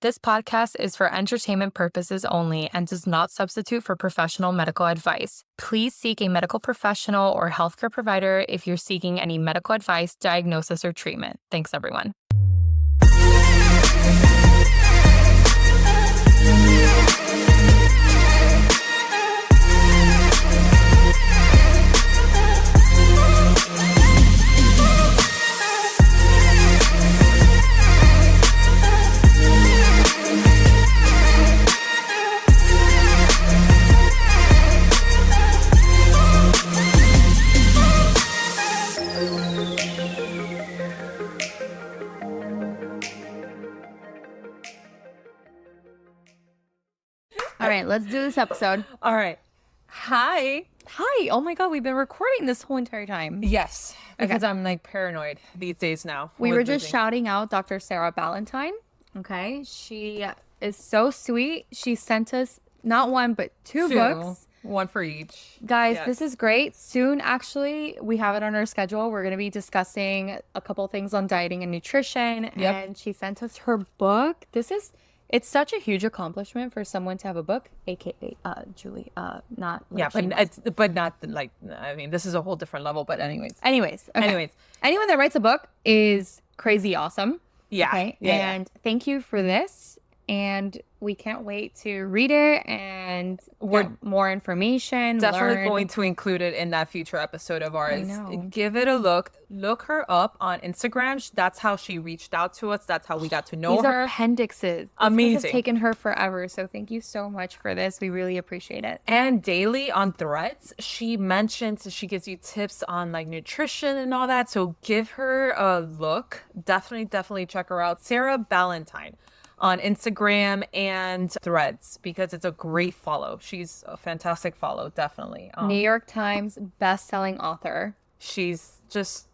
This podcast is for entertainment purposes only and does not substitute for professional medical advice. Please seek a medical professional or healthcare provider if you're seeking any medical advice, diagnosis, or treatment. Thanks, everyone. All right, let's do this episode. All right. Hi. Hi. Oh my God, we've been recording this whole entire time. Yes, because I'm like paranoid these days now. We were just shouting out Dr. Sarah Ballantyne. Okay. She is so sweet. She sent us not one, but two books. One for each. Guys, Yes. This is great. Soon, actually, we have it on our schedule. We're going to be discussing a couple things on dieting and nutrition. Yep. And she sent us her book. It's such a huge accomplishment for someone to have a book, aka Julie. Not like but not like, I mean, this is a whole different level. But anyways, okay. Anyone that writes a book is crazy awesome. yeah, Okay. yeah. And thank you for this. And we can't wait to read it and get more information. Definitely learn. going to include it in that future episode of ours. know. Give it a look. Look her up on Instagram. That's how she reached out to us. That's how we got to know These her. are appendixes. This Amazing. has taken her forever. So thank you so much for this. We really appreciate it. And daily on Threads, she mentions she gives you tips on like nutrition and all that. So give her a look. Definitely check her out. Sarah Ballantyne on Instagram and Threads, because it's a great follow. She's a fantastic follow, definitely. New York Times best-selling author. She's just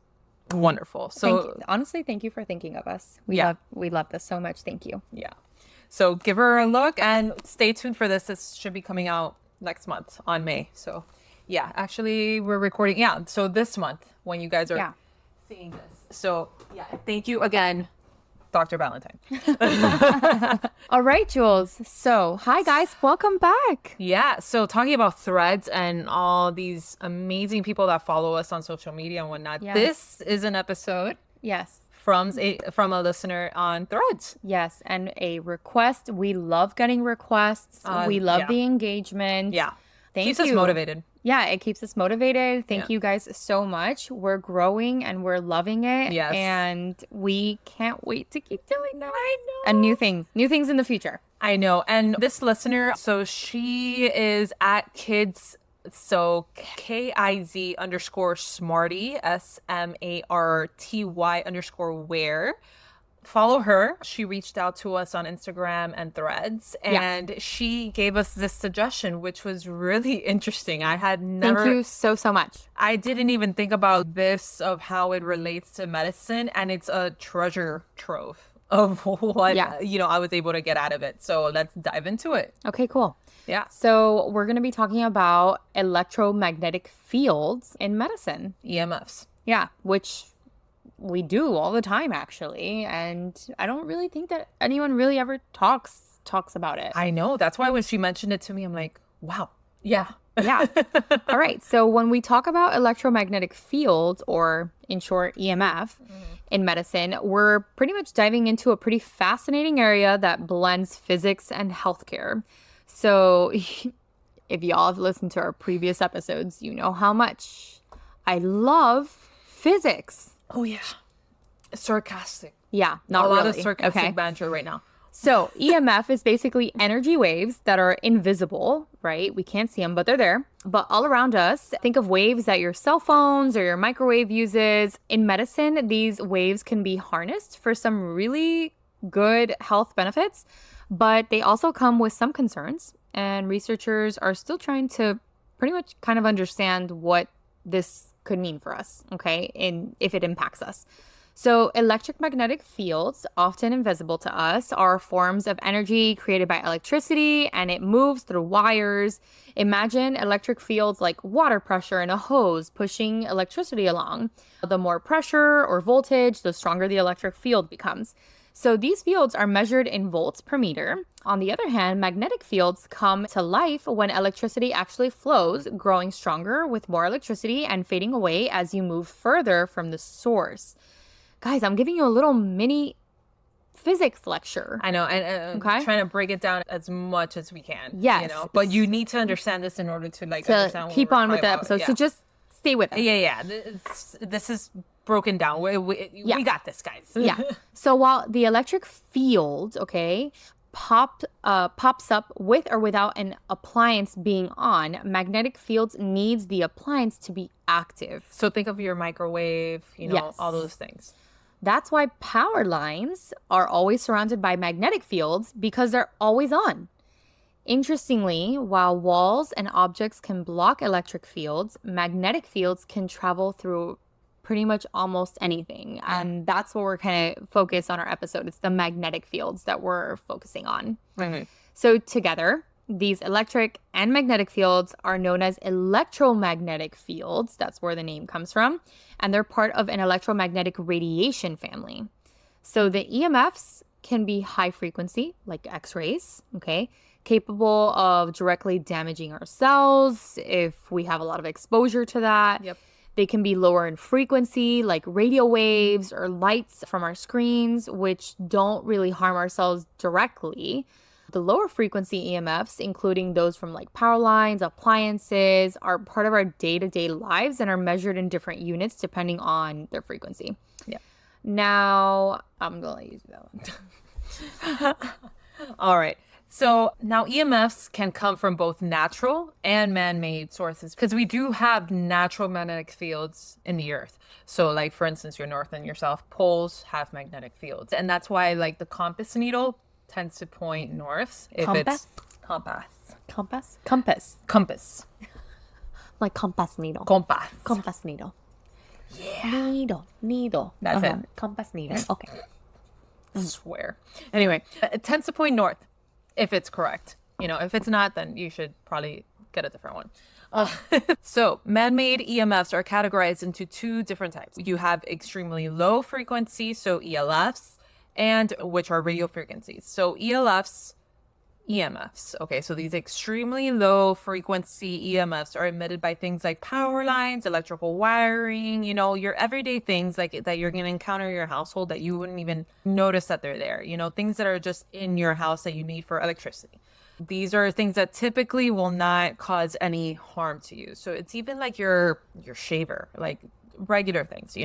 wonderful. So Honestly, thank you for thinking of us. We love this so much. Thank you. yeah. So give her a look and stay tuned for this. This should be coming out next month on May. So yeah, actually we're recording. Yeah. So this month when you guys are seeing this. So yeah, thank you again, Dr. Ballantyne. All right, Jules. So, hi guys, welcome back. Yeah. So talking about Threads and all these amazing people that follow us on social media and whatnot. Yes. This is an episode Yes. from a listener on Threads. Yes, and a request. We love getting requests. We love yeah. the engagement. Yeah. Thank Keeps you. us motivated. Yeah, it keeps us motivated. Thank Yeah. you guys so much. We're growing and we're loving it. Yes. And we can't wait to keep doing that. I know. And new things in the future. I know. And this listener, so she is at kids, so KIZ_Smarty, SMARTY_wear. Follow her. She reached out to us on Instagram and Threads, and she gave us this suggestion, which was really interesting. I had never. Thank you so much. I didn't even think about this, of how it relates to medicine, and it's a treasure trove of what I was able to get out of it. So let's dive into it. Okay, cool. Yeah. So we're going to be talking about electromagnetic fields in medicine. EMFs. Yeah, which we do all the time, actually. And I don't really think that anyone really ever talks about it. I know. That's why when she mentioned it to me, I'm like, wow. Yeah. Yeah. All right. So when we talk about electromagnetic fields, or in short, EMF, in medicine, we're pretty much diving into a pretty fascinating area that blends physics and healthcare. So if y'all have listened to our previous episodes, you know how much I love physics. Oh, yeah. Sarcastic. Yeah, not a lot really. of sarcastic Okay. banter right now. So EMF is basically energy waves that are invisible, right? We can't see them, but they're there. But all around us, think of waves that your cell phones or your microwave uses. In medicine, these waves can be harnessed for some really good health benefits, but they also come with some concerns. And researchers are still trying to pretty much kind of understand what this could mean for us, okay, and if it impacts us. So electromagnetic fields, often invisible to us, are forms of energy created by electricity, and it moves through wires. Imagine electric fields like water pressure in a hose pushing electricity along. The more pressure or voltage, the stronger the electric field becomes. So these fields are measured in volts per meter. On the other hand, magnetic fields come to life when electricity actually flows, growing stronger with more electricity and fading away as you move further from the source. Guys, I'm giving you a little mini physics lecture. I know, and Okay. trying to break it down as much as we can. Yes. But you need to understand this in order to like To understand what keep we're on with the talking about. episode. Yeah. So just stay with us. Yeah. This is broken down. We got this, guys. Yeah. So while the electric field, okay, pops up with or without an appliance being on, magnetic fields needs the appliance to be active. So think of your microwave, Yes. all those things. That's why power lines are always surrounded by magnetic fields because they're always on. Interestingly, while walls and objects can block electric fields, magnetic fields can travel through pretty much almost anything. And that's what we're kind of focused on our episode. It's the magnetic fields that we're focusing on. Mhm. So together, these electric and magnetic fields are known as electromagnetic fields. That's where the name comes from. And they're part of an electromagnetic radiation family. So the EMFs can be high frequency, like X-rays, okay, capable of directly damaging our cells if we have a lot of exposure to that. Yep. They can be lower in frequency, like radio waves or lights from our screens, which don't really harm our cells directly. The lower frequency EMFs, including those from like power lines, appliances, are part of our day-to-day lives and are measured in different units depending on their frequency. Yeah. Now, I'm going to use that one. All right. So now EMFs can come from both natural and man-made sources because we do have natural magnetic fields in the earth. So like, for instance, your north and your south poles have magnetic fields. And that's why like the compass needle tends to point north. If Compass? It's Compass? Like compass needle. Compass. Compass needle. Yeah. Needle. That's it. Compass needle. Okay. Swear. Anyway, it tends to point north if it's correct. If it's not, then you should probably get a different one. So man-made EMFs are categorized into two different types. You have extremely low frequency, so ELFs, and which are radio frequencies. So EMFs. Okay, so these extremely low frequency EMFs are emitted by things like power lines, electrical wiring, your everyday things like that you're going to encounter in your household that you wouldn't even notice that they're there, things that are just in your house that you need for electricity. These are things that typically will not cause any harm to you. So it's even like your shaver, like regular things,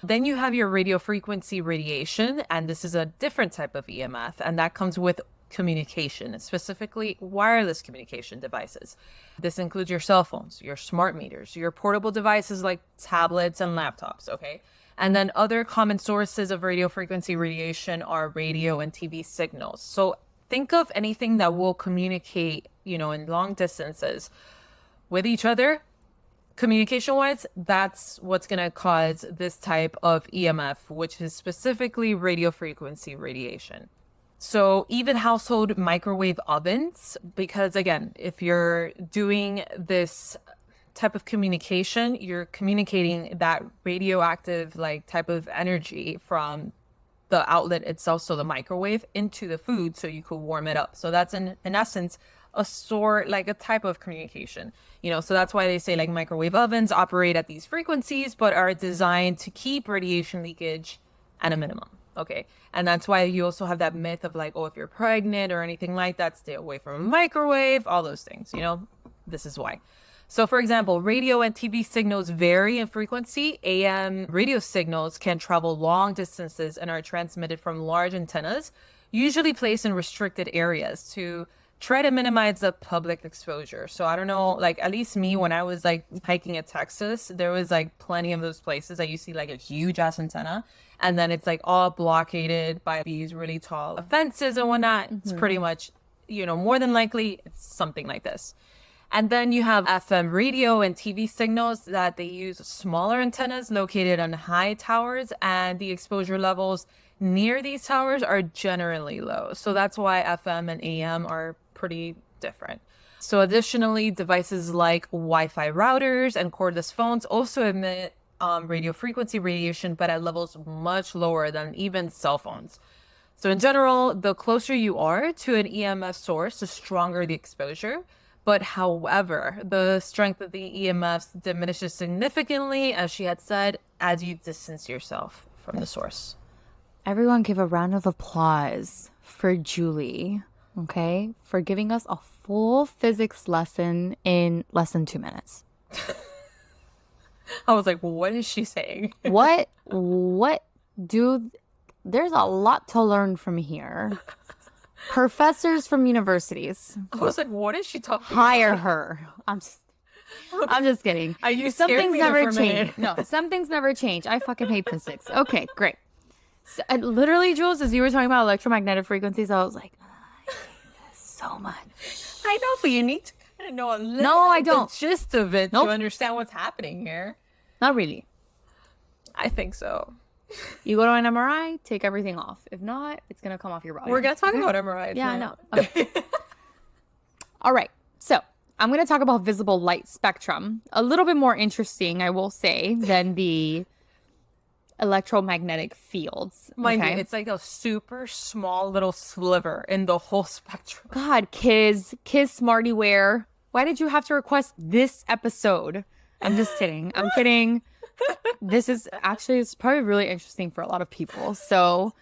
Then you have your radio frequency radiation, and this is a different type of EMF, and that comes with communication, specifically wireless communication devices. This includes your cell phones, your smart meters, your portable devices like tablets and laptops, okay? And then other common sources of radio frequency radiation are radio and TV signals. So think of anything that will communicate, in long distances with each other. Communication-wise, that's what's going to cause this type of EMF, which is specifically radio frequency radiation. So even household microwave ovens, because again, if you're doing this type of communication, you're communicating that radioactive like type of energy from the outlet itself, so the microwave, into the food so you could warm it up. So that's in essence a type of communication, so that's why they say like microwave ovens operate at these frequencies, but are designed to keep radiation leakage at a minimum. Okay. And that's why you also have that myth of like, oh, if you're pregnant or anything like that, stay away from a microwave, all those things, this is why. So for example, radio and TV signals vary in frequency. AM radio signals can travel long distances and are transmitted from large antennas, usually placed in restricted areas to try to minimize the public exposure. So I don't know, like at least me, when I was like hiking in Texas, there was like plenty of those places that you see like a huge ass antenna, and then it's like all blockaded by these really tall fences and whatnot. Mm-hmm. It's pretty much, more than likely it's something like this. And then you have FM radio and TV signals that they use smaller antennas located on high towers, and the exposure levels near these towers are generally low. So that's why FM and AM are pretty different. So additionally, devices like Wi-Fi routers and cordless phones also emit radio frequency radiation, but at levels much lower than even cell phones. So in general, the closer you are to an EMF source, the stronger the exposure. But however, the strength of the EMFs diminishes significantly, as she had said, as you distance yourself from the source. Everyone give a round of applause for Julie, okay, for giving us a full physics lesson in less than 2 minutes. I was like, what is she saying? What do, there's a lot to learn from here. Professors from universities, I was like, what is she talking hire her. I'm just kidding. Some things never change. No, some things never change. I fucking hate physics. Okay, great. So, literally, Jules, as you were talking about electromagnetic frequencies, I was like, I hate this so much. I know, but you need to kind of know a little No, I don't. the gist of it Nope. to understand what's happening here. Not really. I think so. You go to an MRI, take everything off. If not, it's going to come off your body. We're going to talk about MRI. Yeah, I know. Okay. All right. So I'm going to talk about visible light spectrum. A little bit more interesting, I will say, than the electromagnetic fields. Mind okay? you, it's like a super small little sliver in the whole spectrum. God, Kiz Smartyware. Why did you have to request this episode? I'm just kidding. I'm kidding. This is actually, it's probably really interesting for a lot of people. So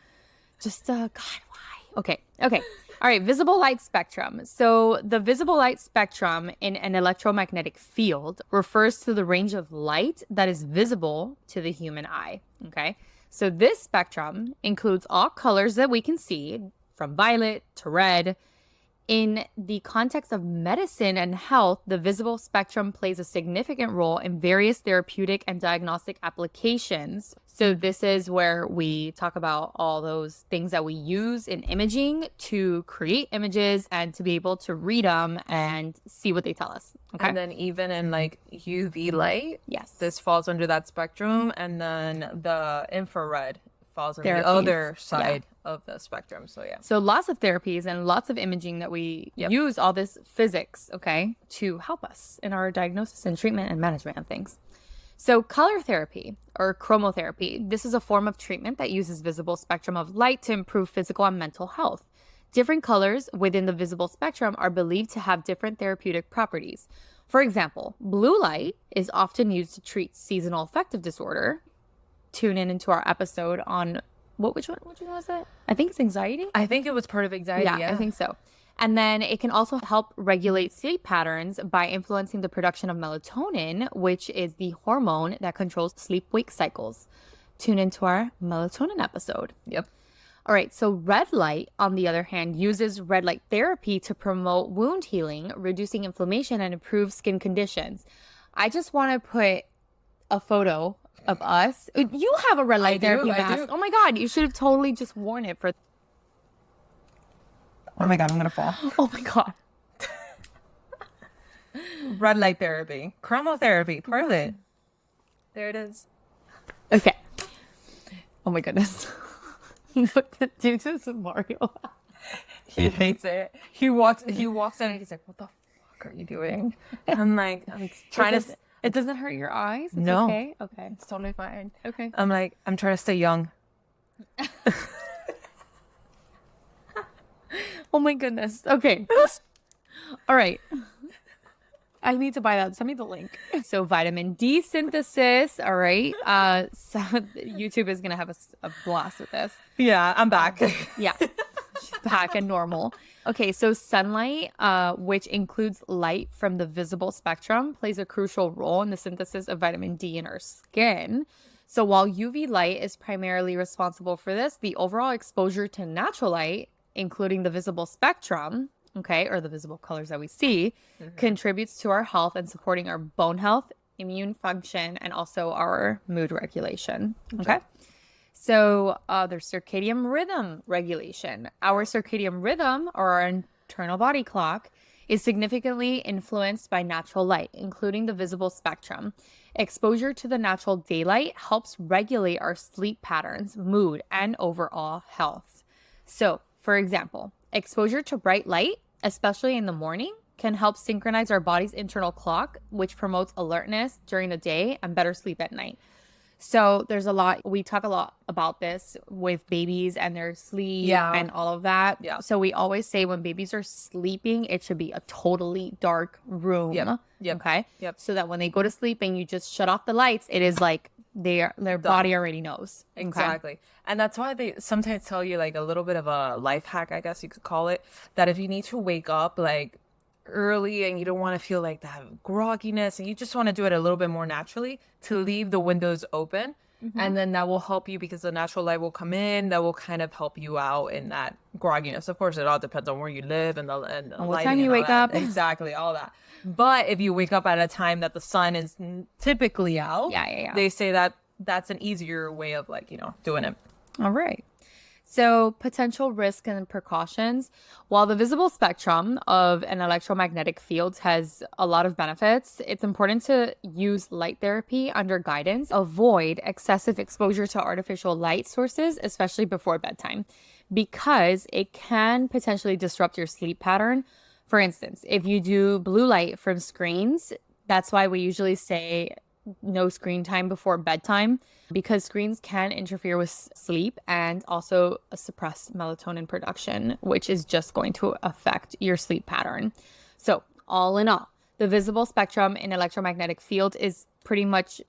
just, God, why? Okay. All right. Visible light spectrum. So the visible light spectrum in an electromagnetic field refers to the range of light that is visible to the human eye. Okay. So this spectrum includes all colors that we can see, from violet to red. In the context of medicine and health, the visible spectrum plays a significant role in various therapeutic and diagnostic applications. So this is where we talk about all those things that we use in imaging to create images and to be able to read them and see what they tell us. Okay. And then even in like UV light, Yes. this falls under that spectrum. And then the infrared falls on the Therapies. other side of the spectrum. So yeah. So lots of therapies and lots of imaging that we use all this physics, okay, to help us in our diagnosis and treatment and management of things. So color therapy or chromotherapy, this is a form of treatment that uses visible spectrum of light to improve physical and mental health. Different colors within the visible spectrum are believed to have different therapeutic properties. For example, blue light is often used to treat seasonal affective disorder. Tune into our episode on which one was it? I think it's anxiety. I think it was part of anxiety. Yeah, I think so. And then it can also help regulate sleep patterns by influencing the production of melatonin, which is the hormone that controls sleep-wake cycles. Tune into our melatonin episode. Yep. All right, so red light, on the other hand, uses red light therapy to promote wound healing, reducing inflammation, and improve skin conditions. I just want to put a photo of us. You have a red light therapy mask. Oh my God, you should have totally just worn it for... Oh my God, I'm going to fall. Oh my God. Red light therapy. Chromotherapy. Part of it. There it is. Okay. Oh my goodness. Look at dude, this is Mario. He hates it. He walks in and he's like, what the fuck are you doing? I'm like, I'm trying to... It doesn't hurt your eyes? It's No. Okay. Okay. It's totally fine. Okay. I'm like, I'm trying to stay young. Oh my goodness. Okay. All right. I need to buy that. Send me the link. So vitamin D synthesis. All right. So YouTube is going to have a blast with this. Yeah, I'm back. Yeah. She's back and normal. Okay. So sunlight, which includes light from the visible spectrum, plays a crucial role in the synthesis of vitamin D in our skin. So while UV light is primarily responsible for this, the overall exposure to natural light, including the visible spectrum, okay, or the visible colors that we see, contributes to our health and supporting our bone health, immune function, and also our mood regulation. Okay. So there's circadian rhythm regulation. Our circadian rhythm, or our internal body clock, is significantly influenced by natural light, including the visible spectrum. Exposure to the natural daylight helps regulate our sleep patterns, mood, and overall health. So, for example, exposure to bright light, especially in the morning, can help synchronize our body's internal clock, which promotes alertness during the day and better sleep at night. So there's a lot, we talk a lot about this with babies and their sleep Yeah. and all of that. Yeah. So we always say when babies are sleeping, it should be a totally dark room. Yep. Okay. Yep. So that when they go to sleep and you just shut off the lights, it is like their body already knows. Okay? Exactly. And that's why they sometimes tell you like a little bit of a life hack, I guess you could call it, that if you need to wake up like early and you don't want to feel like that grogginess and you just want to do it a little bit more naturally, to leave the windows open. And then that will help you because the natural light will come in. That will kind of help you out in that grogginess. Of course, it all depends on where you live and the what lighting time you and all wake that. up. Exactly, all that. But if you wake up at a time that the sun is typically out, Yeah. they say that that's an easier way of like, doing it. All right. So, potential risk and precautions. While the visible spectrum of an electromagnetic field has a lot of benefits, it's important to use light therapy under guidance. Avoid excessive exposure to artificial light sources, especially before bedtime, because it can potentially disrupt your sleep pattern. For instance, if you do blue light from screens, that's why we usually say no screen time before bedtime, because screens can interfere with sleep and also suppress melatonin production, which is just going to affect your sleep pattern. So, all in all, the visible spectrum in electromagnetic field is pretty much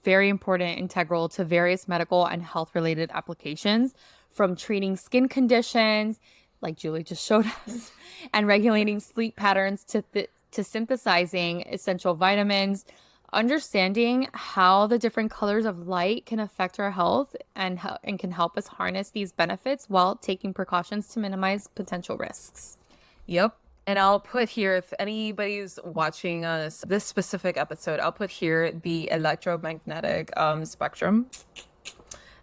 very important, integral to various medical and health related applications, from treating skin conditions, like Julie just showed us, and regulating sleep patterns to synthesizing essential vitamins. Understanding how the different colors of light can affect our health and can help us harness these benefits while taking precautions to minimize potential risks. Yep. And I'll put here, if anybody's watching us this specific episode, I'll put here the electromagnetic spectrum,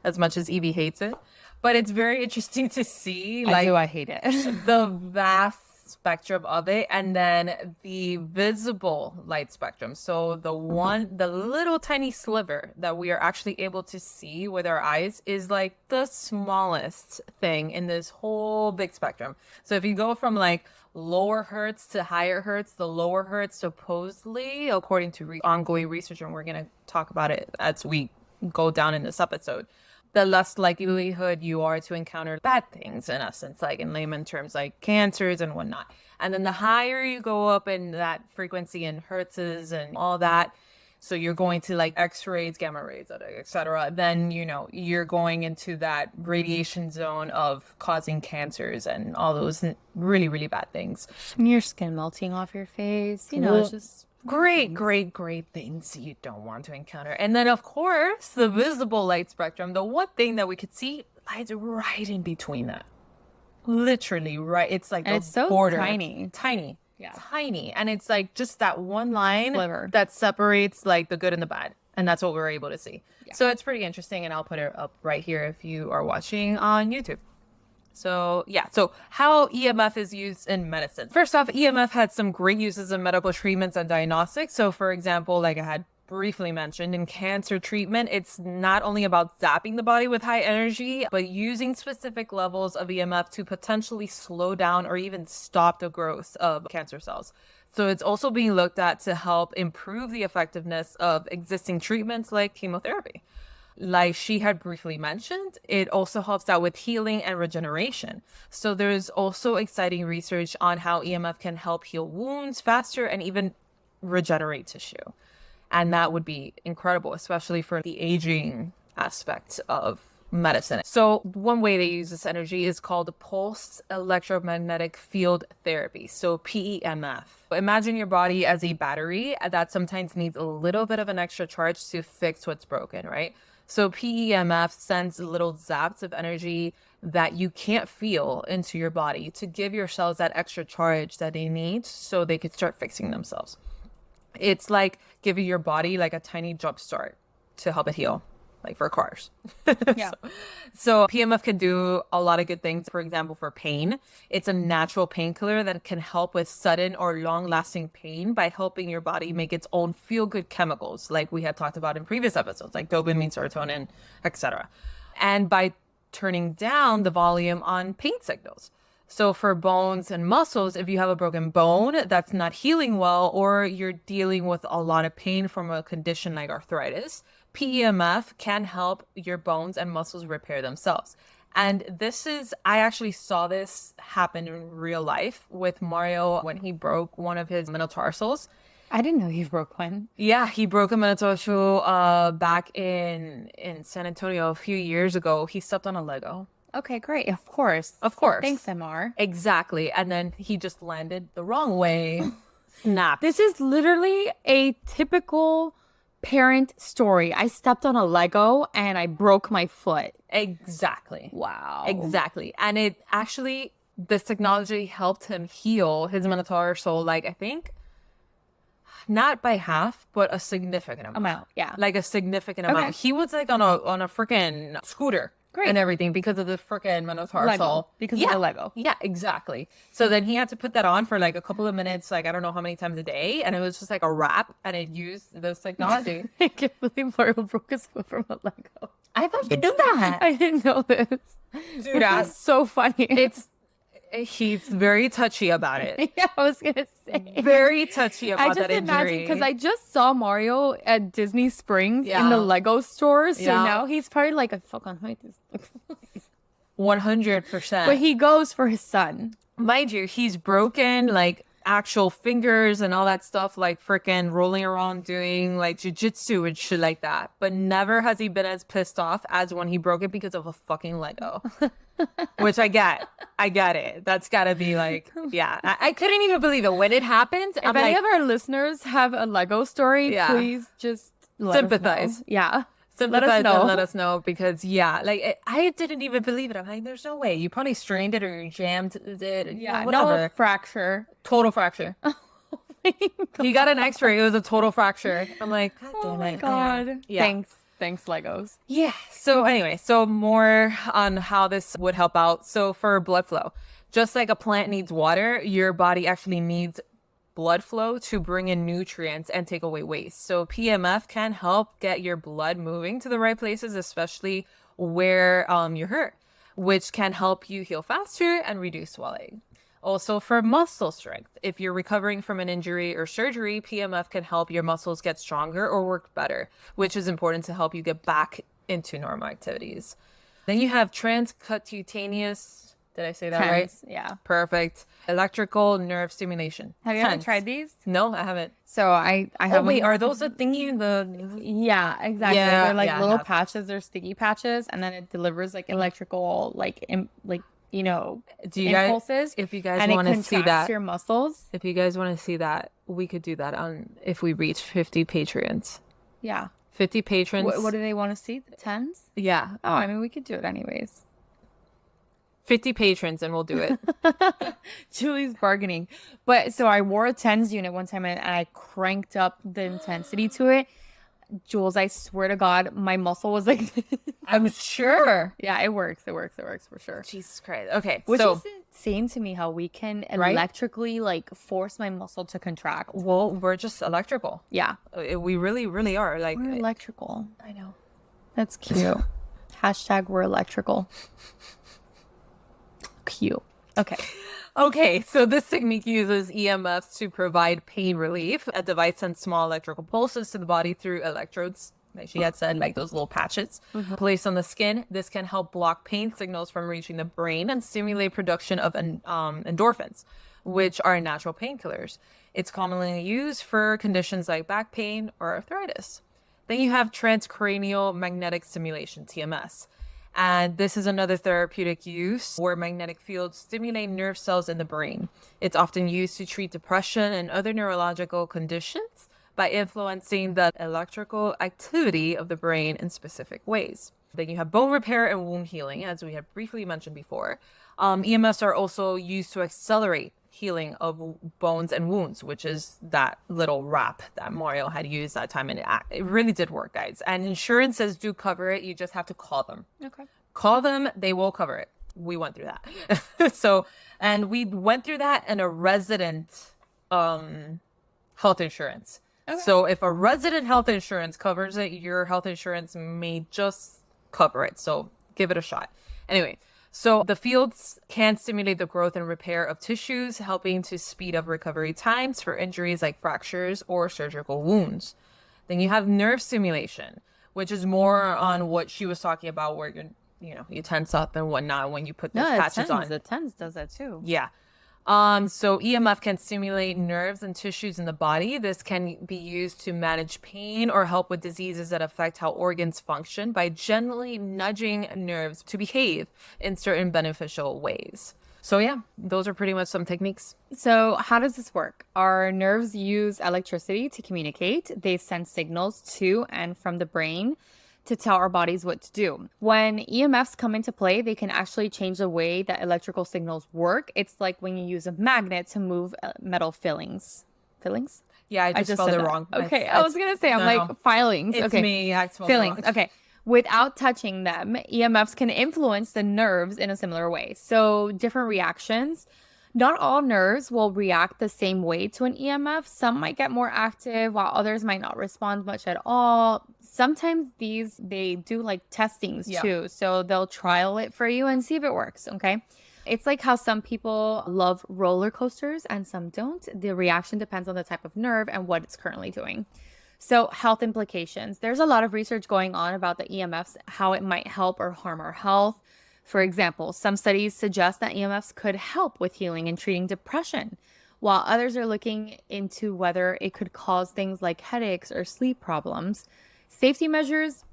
as much as Evie hates it. But it's very interesting to see I hate it. the vast spectrum of it, and then the visible light spectrum. So the little tiny sliver that we are actually able to see with our eyes is like the smallest thing in this whole big spectrum. So if you go from like lower hertz to higher hertz, the lower hertz supposedly, according to ongoing research, and we're going to talk about it as we go down in this episode, the less likelihood you are to encounter bad things, in essence, like in layman terms, like cancers and whatnot. And then the higher you go up in that frequency in hertzes and all that, so you're going to like X-rays, gamma rays, etc., then, you're going into that radiation zone of causing cancers and all those really, really bad things. Your skin melting off your face, it's just... Great things you don't want to encounter. And then, of course, the visible light spectrum, the one thing that we could see lies right in between that. Literally, right. It's like it's so border. tiny. Yeah. Tiny. And it's like just that one line Sliver. that separates like the good and the bad. And that's what we're able to see. Yeah. So it's pretty interesting. And I'll put it up right here if you are watching on YouTube. So how EMF is used in medicine. First off, EMF had some great uses in medical treatments and diagnostics. So for example, like I had briefly mentioned, in cancer treatment, it's not only about zapping the body with high energy, but using specific levels of EMF to potentially slow down or even stop the growth of cancer cells. So it's also being looked at to help improve the effectiveness of existing treatments like chemotherapy. Like she had briefly mentioned, it also helps out with healing and regeneration. So there's also exciting research on how EMF can help heal wounds faster and even regenerate tissue. And that would be incredible, especially for the aging aspect of medicine. So one way they use this energy is called pulsed electromagnetic field therapy. So PEMF. Imagine your body as a battery that sometimes needs a little bit of an extra charge to fix what's broken, right? So PEMF sends little zaps of energy that you can't feel into your body to give your cells that extra charge that they need so they could start fixing themselves. It's like giving your body like a tiny jump start to help it heal, like for cars. Yeah. So PEMF can do a lot of good things. For example, for pain, it's a natural painkiller that can help with sudden or long-lasting pain by helping your body make its own feel-good chemicals, like we had talked about in previous episodes, like dopamine, serotonin, etc. And by turning down the volume on pain signals. So for bones and muscles, if you have a broken bone that's not healing well, or you're dealing with a lot of pain from a condition like arthritis, PEMF can help your bones and muscles repair themselves. And I actually saw this happen in real life with Mario when he broke one of his metatarsals. I didn't know you broke one. Yeah, he broke a metatarsal back in San Antonio a few years ago. He stepped on a Lego. Okay, great. Of course. Of course. Thanks, MR. Exactly. And then he just landed the wrong way. Snapped. This is literally a typical parent story. I stepped on a Lego and I broke my foot. Exactly. Wow. Exactly. And it actually, this technology helped him heal his metatarsal, like, I think, not by half, but a significant amount. Yeah. Like a significant amount. Okay. He was like on a freaking scooter. Great. And everything because of the freaking metatarsal. Lego. Because of the Lego. Yeah, exactly. So then he had to put that on for like a couple of minutes, like I don't know how many times a day. And it was just like a wrap and it used this technology. I can't believe Mario broke his foot from a Lego. I thought you knew that. I didn't know this. Dude, This is so funny. He's very touchy about it. Yeah, I was gonna say. Very touchy I about just that imagine injury. because I just saw Mario at Disney Springs Yeah. in the Lego store, so Yeah. now he's probably like, I fucking hate this. 100%. But he goes for his son. Mind you, he's broken like actual fingers and all that stuff, like freaking rolling around doing like jujitsu and shit like that. But never has he been as pissed off as when he broke it because of a fucking Lego. Which I get. I get it. That's gotta be like, yeah. I couldn't even believe it when it happened. If I'm any like, of our listeners have a Lego story, Yeah. please just let us Sympathize. know. Yeah. sympathize know. and let us know because I didn't even believe it. I'm like, there's no way. You probably strained it or you jammed it. Yeah, whatever. no fracture. Total fracture. He got an X-ray. It was a total fracture. I'm like, God damn Oh my it. god. Yeah. Thanks, Legos. Yeah. So anyway, so more on how this would help out. So for blood flow, just like a plant needs water, your body actually needs blood flow to bring in nutrients and take away waste. So PMF can help get your blood moving to the right places, especially where you're hurt, which can help you heal faster and reduce swelling. Also for muscle strength, if you're recovering from an injury or surgery, PMF can help your muscles get stronger or work better, which is important to help you get back into normal activities. Then you have transcutaneous, did I say that right? Yeah. Perfect. Electrical nerve stimulation. Have you ever TENS. tried these? No, I haven't. So I Oh, have wait, one- are those the thingy? Yeah, exactly. Yeah, They're like yeah, I little have. patches. They're sticky patches, and then it delivers like electrical, Do you guys, impulses. if you guys and it want to see contracts that, your muscles. if you guys want to see that, we could do that on if we reach 50 patrons. Yeah. 50 patrons. What do they want to see? The tens? Yeah, Oh, I mean, we could do it anyways. 50 patrons and we'll do it. Julie's bargaining. But so I wore a tens unit one time and I cranked up the intensity to it. Jules, I swear to God, my muscle was like, I'm sure. yeah, it works. It works for sure. Jesus Christ. Okay, Which so is insane to me how we can Right? electrically like force my muscle to contract. well, we're just electrical. Yeah, We really, really are. Like, we're electrical. I know. That's cute. Hashtag we're electrical. Cute. Okay. Okay, so this technique uses EMFs to provide pain relief. A device sends small electrical pulses to the body through electrodes, like she had said, like those little patches placed on the skin. This can help block pain signals from reaching the brain and stimulate production of endorphins, which are natural painkillers. It's commonly used for conditions like back pain or arthritis. Then you have transcranial magnetic stimulation, TMS. And this is another therapeutic use where magnetic fields stimulate nerve cells in the brain. It's often used to treat depression and other neurological conditions by influencing the electrical activity of the brain in specific ways. Then you have bone repair and wound healing, as we have briefly mentioned before. EMFs are also used to accelerate healing of bones and wounds, which is that little wrap that Mario had used that time. And it really did work, guys. And insurances do cover it. You just have to call them. Okay. Call them. They will cover it. We went through that. And we went through that in a resident health insurance. Okay. So if a resident health insurance covers it, your health insurance may just cover it. So give it a shot. Anyway, so the fields can stimulate the growth and repair of tissues, helping to speed up recovery times for injuries like fractures or surgical wounds. Then you have nerve stimulation, which is more on what she was talking about, where you tense up and whatnot when you put those No, patches on. the TENS does that too. Yeah. So EMF can stimulate nerves and tissues in the body. This can be used to manage pain or help with diseases that affect how organs function by gently nudging nerves to behave in certain beneficial ways. So yeah, those are pretty much some techniques. So how does this work? Our nerves use electricity to communicate. They send signals to and from the brain to tell our bodies what to do. When EMFs come into play, they can actually change the way that electrical signals work. It's like when you use a magnet to move metal fillings. Fillings? Yeah, I just spelled said it that. wrong. Okay, I was gonna say, I'm like, filings. It's okay. me. I spelled it Fillings. wrong. Okay. Without touching them, EMFs can influence the nerves in a similar way. So different reactions. Not all nerves will react the same way to an EMF. Some might get more active while others might not respond much at all. Sometimes they do like testings too. So they'll trial it for you and see if it works. Okay. It's like how some people love roller coasters and some don't. The reaction depends on the type of nerve and what it's currently doing. So health implications. There's a lot of research going on about the EMFs, how it might help or harm our health. For example, some studies suggest that EMFs could help with healing and treating depression, while others are looking into whether it could cause things like headaches or sleep problems. Safety measures,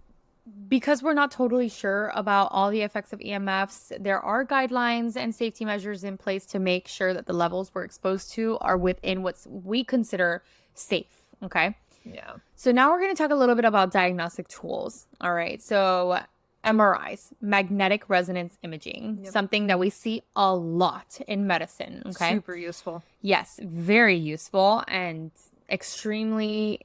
because we're not totally sure about all the effects of EMFs, there are guidelines and safety measures in place to make sure that the levels we're exposed to are within what we consider safe. Okay. Yeah. So now we're going to talk a little bit about diagnostic tools. All right. So MRIs, magnetic resonance imaging, something that we see a lot in medicine. Okay. Super useful. Yes, very useful and extremely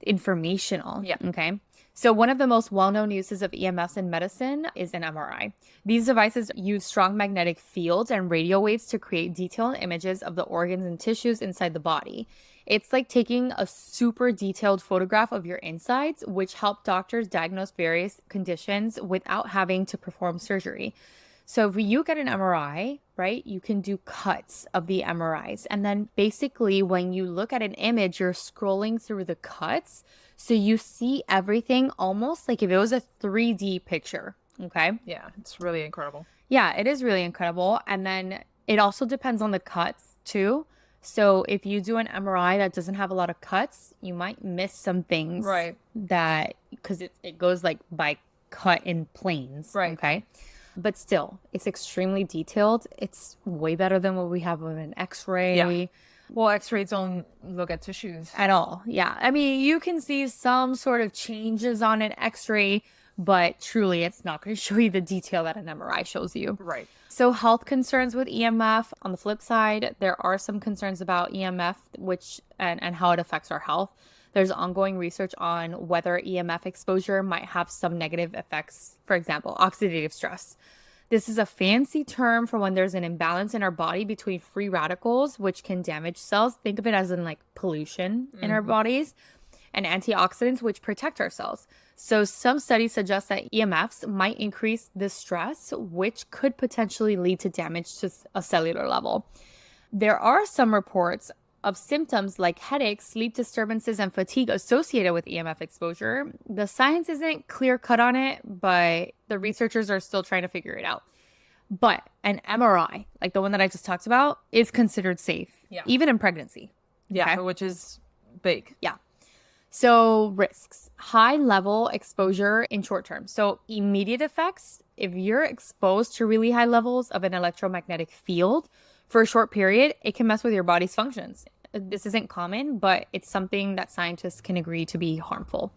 informational. Yeah. Okay. So one of the most well-known uses of EMFs in medicine is an MRI. These devices use strong magnetic fields and radio waves to create detailed images of the organs and tissues inside the body. It's like taking a super detailed photograph of your insides, which help doctors diagnose various conditions without having to perform surgery. So if you get an MRI, right, you can do cuts of the MRIs. And then basically when you look at an image, you're scrolling through the cuts. So you see everything almost like if it was a 3D picture. Okay. Yeah, it's really incredible. Yeah, it is really incredible. And then it also depends on the cuts too. So if you do an MRI that doesn't have a lot of cuts, you might miss some things. Right. That, because it goes like by cut in planes. Right. Okay. But still, it's extremely detailed. It's way better than what we have with an X-ray. Yeah. Well, X-rays don't look at tissues. At all. Yeah. I mean, you can see some sort of changes on an X-ray, but truly it's not going to show you the detail that an MRI shows you. Right. So health concerns with EMF. On the flip side, there are some concerns about EMF, which and how it affects our health. There's ongoing research on whether EMF exposure might have some negative effects. For example, oxidative stress. This is a fancy term for when there's an imbalance in our body between free radicals, which can damage cells. Think of it as in like pollution in our bodies, and antioxidants, which protect our cells. So some studies suggest that EMFs might increase this stress, which could potentially lead to damage to a cellular level. There are some reports of symptoms like headaches, sleep disturbances, and fatigue associated with EMF exposure. The science isn't clear cut on it, but the researchers are still trying to figure it out. But an MRI, like the one that I just talked about, is considered safe, even in pregnancy. Yeah, Okay? which is big. Yeah. So risks, high level exposure in short term. So immediate effects, if you're exposed to really high levels of an electromagnetic field for a short period, it can mess with your body's functions. This isn't common, but it's something that scientists can agree to be harmful.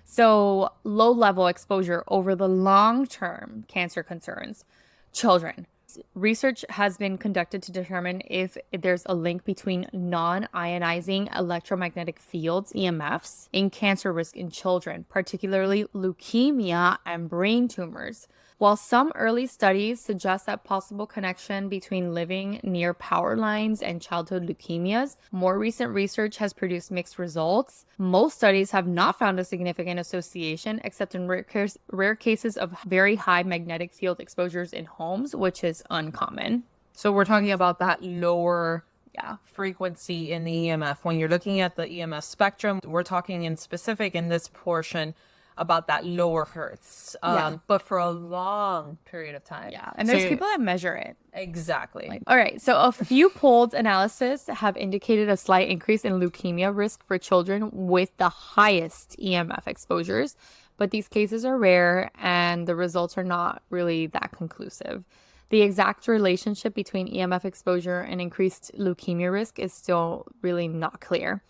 So low level exposure over the long term, cancer concerns. Children. Research has been conducted to determine if there's a link between non-ionizing electromagnetic fields, EMFs, in cancer risk in children, particularly leukemia and brain tumors. While some early studies suggest that possible connection between living near power lines and childhood leukemias, more recent research has produced mixed results. Most studies have not found a significant association, except in rare cases of very high magnetic field exposures in homes, which is uncommon. So we're talking about that lower frequency in the EMF. When you're looking at the EMF spectrum, we're talking in specific in this portion about that lower hertz, but for a long period of time. Yeah. And So there's people that measure it. Exactly. All right. So a few polled analysis have indicated a slight increase in leukemia risk for children with the highest EMF exposures, but these cases are rare and the results are not really that conclusive. The exact relationship between EMF exposure and increased leukemia risk is still really not clear.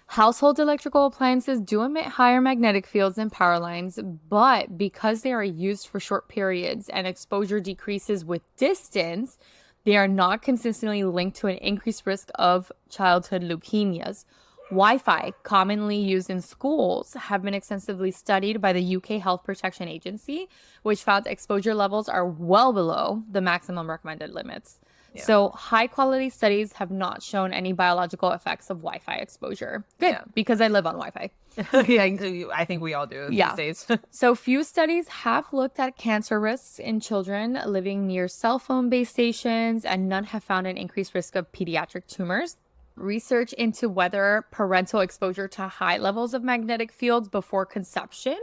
Household electrical appliances do emit higher magnetic fields than power lines, but because they are used for short periods and exposure decreases with distance, they are not consistently linked to an increased risk of childhood leukemias. Wi-Fi, commonly used in schools, have been extensively studied by the UK Health Protection Agency, which found exposure levels are well below the maximum recommended limits. Yeah. So high-quality studies have not shown any biological effects of Wi-Fi exposure. Good, because I live on Wi-Fi. Yeah, I think we all do these days. So few studies have looked at cancer risks in children living near cell phone base stations, and none have found an increased risk of pediatric tumors. Research into whether parental exposure to high levels of magnetic fields before conception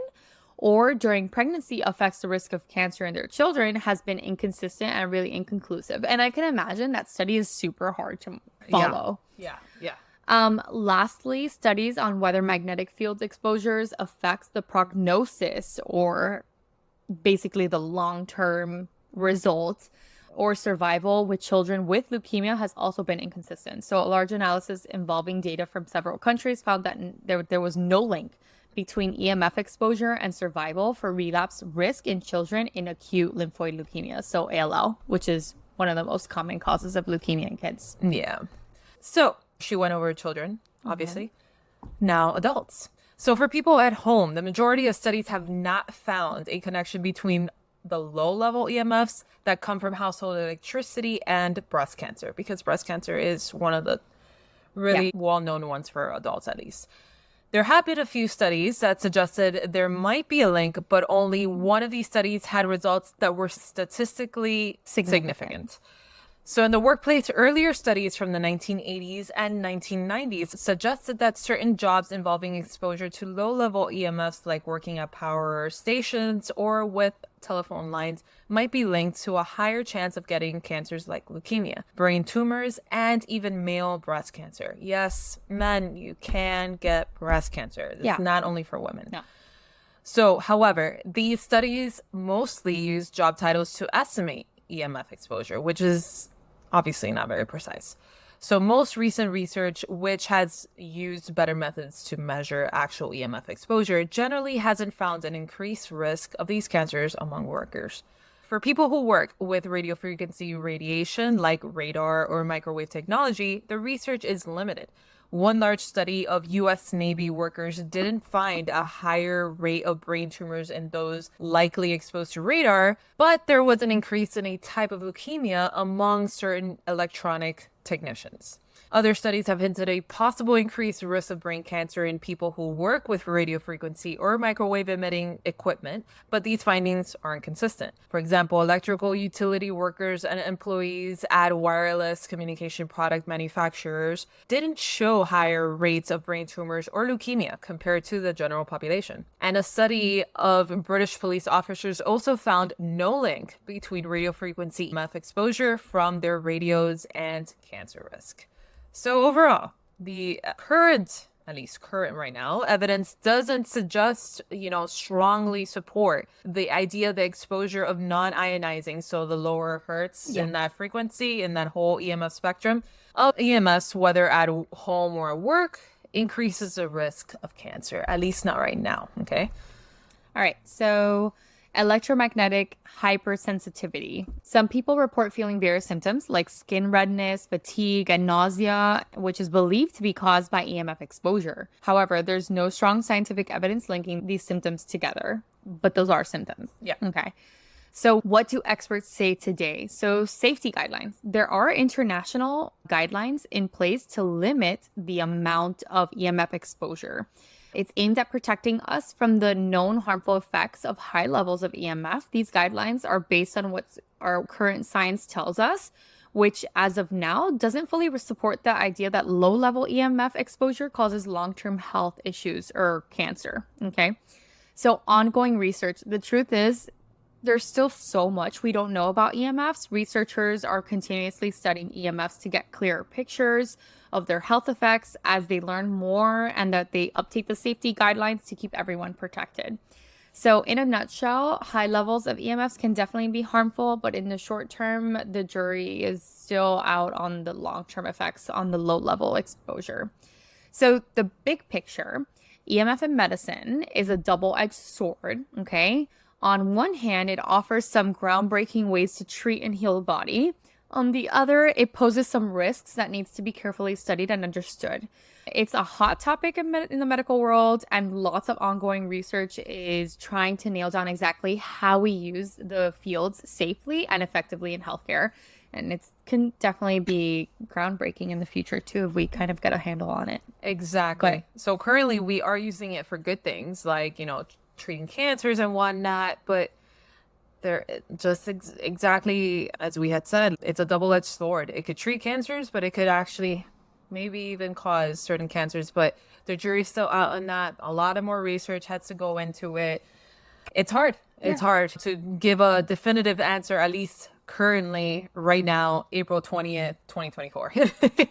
or during pregnancy affects the risk of cancer in their children has been inconsistent and really inconclusive. And I can imagine that study is super hard to follow. Yeah. Lastly, studies on whether magnetic field exposures affects the prognosis or basically the long-term results or survival with children with leukemia has also been inconsistent. So a large analysis involving data from several countries found that there was no link between EMF exposure and survival for relapse risk in children in acute lymphoid leukemia, so ALL, which is one of the most common causes of leukemia in kids. Yeah. So she went over children, obviously. Now adults. So for people at home, the majority of studies have not found a connection between the low-level EMFs that come from household electricity and breast cancer, because breast cancer is one of the really well-known ones for adults, at least. There have been a few studies that suggested there might be a link, but only one of these studies had results that were statistically significant. So in the workplace, earlier studies from the 1980s and 1990s suggested that certain jobs involving exposure to low-level EMFs, like working at power stations or with telephone lines, might be linked to a higher chance of getting cancers like leukemia, brain tumors, and even male breast cancer. Yes, men, you can get breast cancer. It's not only for women. No. So, however, these studies mostly use job titles to estimate EMF exposure, which is obviously not very precise. So most recent research, which has used better methods to measure actual EMF exposure, generally hasn't found an increased risk of these cancers among workers. For people who work with radiofrequency radiation, like radar or microwave technology, the research is limited. One large study of U.S. Navy workers didn't find a higher rate of brain tumors in those likely exposed to radar, but there was an increase in a type of leukemia among certain electronic technicians. Other studies have hinted a possible increased risk of brain cancer in people who work with radiofrequency or microwave emitting equipment, but these findings aren't consistent. For example, electrical utility workers and employees at wireless communication product manufacturers didn't show higher rates of brain tumors or leukemia compared to the general population. And a study of British police officers also found no link between radiofrequency EMF exposure from their radios and cancer risk. So overall, the current right now, evidence doesn't suggest, strongly support the idea the exposure of non-ionizing, so the lower hertz in that frequency, in that whole EMF spectrum of EMS, whether at home or at work, increases the risk of cancer, at least not right now, okay? All right, so electromagnetic hypersensitivity. Some people report feeling various symptoms like skin redness, fatigue, and nausea, which is believed to be caused by EMF exposure. However, there's no strong scientific evidence linking these symptoms together, but those are symptoms. Yeah. Okay. So what do experts say today? So safety guidelines. There are international guidelines in place to limit the amount of EMF exposure. It's aimed at protecting us from the known harmful effects of high levels of EMF. These guidelines are based on what our current science tells us, which as of now doesn't fully support the idea that low-level EMF exposure causes long-term health issues or cancer, okay? So ongoing research, the truth is there's still so much we don't know about EMFs. Researchers are continuously studying EMFs to get clearer pictures of their health effects as they learn more, and that they update the safety guidelines to keep everyone protected. So in a nutshell, high levels of EMFs can definitely be harmful, but in the short term, the jury is still out on the long-term effects on the low-level exposure. So the big picture, EMF in medicine is a double-edged sword, okay? On one hand, it offers some groundbreaking ways to treat and heal the body. On the other, it poses some risks that needs to be carefully studied and understood. It's a hot topic in the medical world, and lots of ongoing research is trying to nail down exactly how we use the fields safely and effectively in healthcare. And it can definitely be groundbreaking in the future too if we kind of get a handle on it. Exactly. So currently we are using it for good things like, treating cancers and whatnot, but they're just exactly as we had said, it's a double-edged sword. It could treat cancers, but it could actually maybe even cause certain cancers, but the jury's still out on that. A lot of more research has to go into it. It's hard. It's hard to give a definitive answer, at least currently, right now, April 20th, 2024.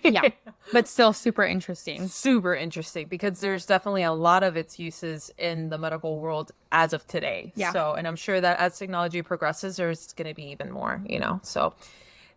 Yeah, but still super interesting. Super interesting because there's definitely a lot of its uses in the medical world as of today. Yeah. So, and I'm sure that as technology progresses, there's going to be even more, So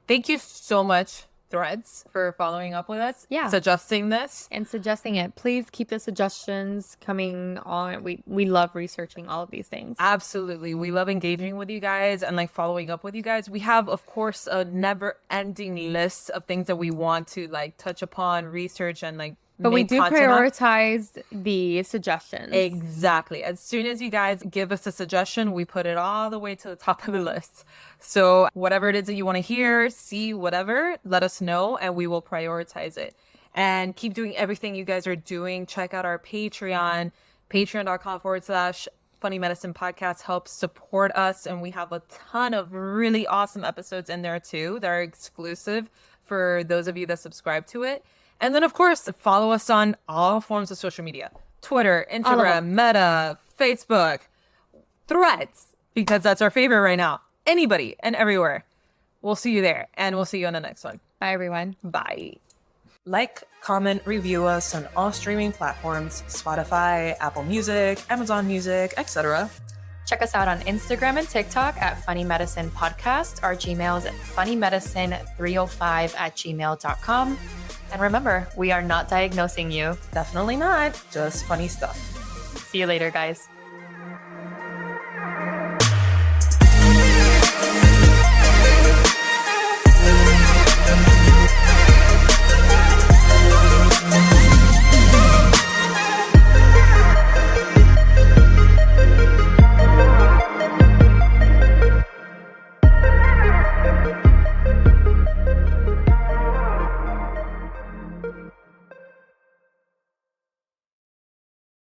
thank you so much, Threads, for following up with us. Yeah. Suggesting this. And suggesting it. Please keep the suggestions coming on. We love researching all of these things. Absolutely. We love engaging with you guys and following up with you guys. We have, of course, a never ending list of things that we want to touch upon, research, and but we make do content on. prioritize the suggestions. Exactly. As soon as you guys give us a suggestion, we put it all the way to the top of the list. So whatever it is that you want to hear, see, whatever, let us know and we will prioritize it. And keep doing everything you guys are doing. Check out our Patreon, patreon.com/Funny Medicine Podcast helps support us. And we have a ton of really awesome episodes in there too that are exclusive for those of you that subscribe to it. And then, of course, follow us on all forms of social media. Twitter, Instagram, Meta, Facebook, Threads, because that's our favorite right now. Anybody and everywhere. We'll see you there, and we'll see you on the next one. Bye, everyone. Bye. Like, comment, review us on all streaming platforms, Spotify, Apple Music, Amazon Music, etc. Check us out on Instagram and TikTok at Funny Medicine Podcast. Our Gmail is funnymedicine305@gmail.com. And remember, we are not diagnosing you. Definitely not, just funny stuff. See you later, guys.